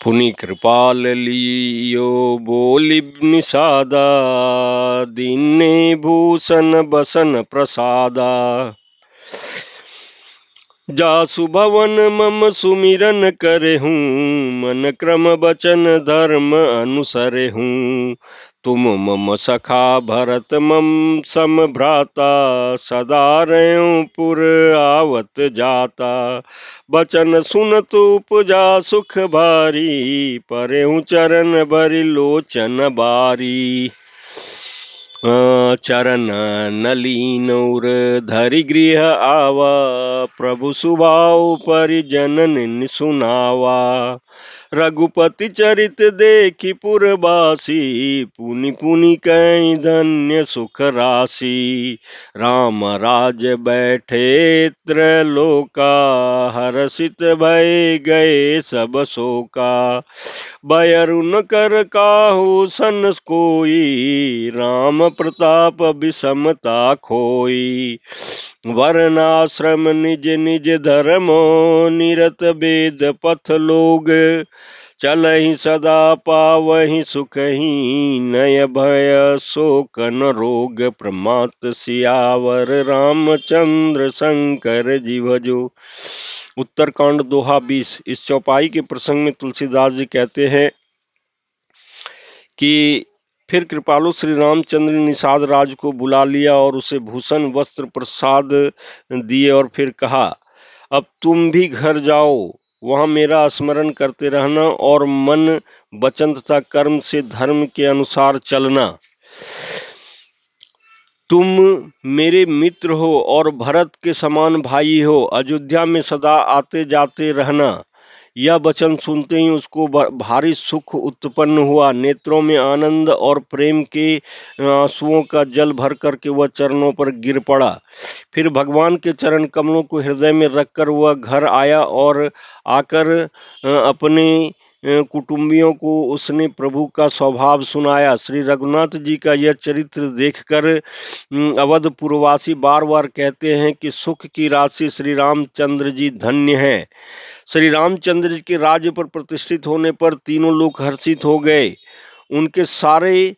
पुनि कृपाल लियो बोली निषादा, दीने भूषण बसन प्रसादा। जासु भवन मम सुमिरन करहूँ, मन क्रम बचन धर्म अनुसरहूँ। तुम मम सखा भरत मम सम भ्राता, सदा रह्यो पुर आवत जाता। बचन सुनत उपजा सुख भारी, परहु चरण भरि लोचन बारी। चरण नलीन उर धरि गृह आवा, प्रभु सुभाव परिजनन सुनावा। रघुपति चरित देखि पुरबासी, पुनि पुनि कहि धन्य सुख राशि। राम राज बैठे त्रैलोका, हर्षित भय गए सब शोका। भयरु न कर काहू सन कोई, राम प्रताप विषमता खोई। वर्णाश्रम निज निज धर्मो, निरत वेद पथ लोग। चलहि सदा पावहि सुखहि, नय भय शोक न रोग। प्रमात सियावर रामचंद्र शंकर जी भजो। उत्तरकांड दोहा 20। इस चौपाई के प्रसंग में तुलसीदास जी कहते हैं कि फिर कृपालु श्री रामचंद्र ने निषाद राज को बुला लिया और उसे भूषण वस्त्र प्रसाद दिए और फिर कहा, अब तुम भी घर जाओ, वहां मेरा स्मरण करते रहना और मन वचन तथा कर्म से धर्म के अनुसार चलना। तुम मेरे मित्र हो और भरत के समान भाई हो। अयोध्या में सदा आते जाते रहना। यह वचन सुनते ही उसको भारी सुख उत्पन्न हुआ। नेत्रों में आनंद और प्रेम के आंसुओं का जल भर करके वह चरणों पर गिर पड़ा। फिर भगवान के चरण कमलों को हृदय में रखकर वह घर आया और आकर अपने कुटुंबियों को उसने प्रभु का स्वभाव सुनाया। श्री रघुनाथ जी का यह चरित्र देखकर अवधपुरवासी बार बार कहते हैं कि सुख की राशि श्री रामचंद्र जी धन्य हैं। श्री रामचंद्र जी के राज्य पर प्रतिष्ठित होने पर तीनों लोग हर्षित हो गए। उनके सारे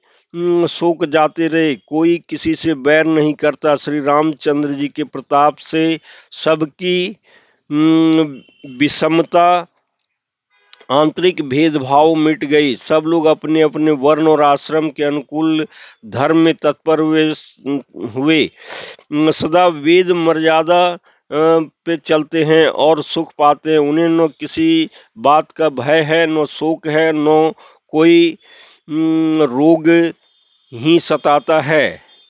शोक जाते रहे, कोई किसी से बैर नहीं करता। श्री रामचंद्र जी के प्रताप से सबकी विषमता, आंतरिक भेदभाव मिट गई। सब लोग अपने अपने वर्ण और आश्रम के अनुकूल धर्म में तत्पर हुए सदा वेद मर्यादा पे चलते हैं और सुख पाते हैं। उन्हें न किसी बात का भय है, न शोक है, न कोई रोग ही सताता है।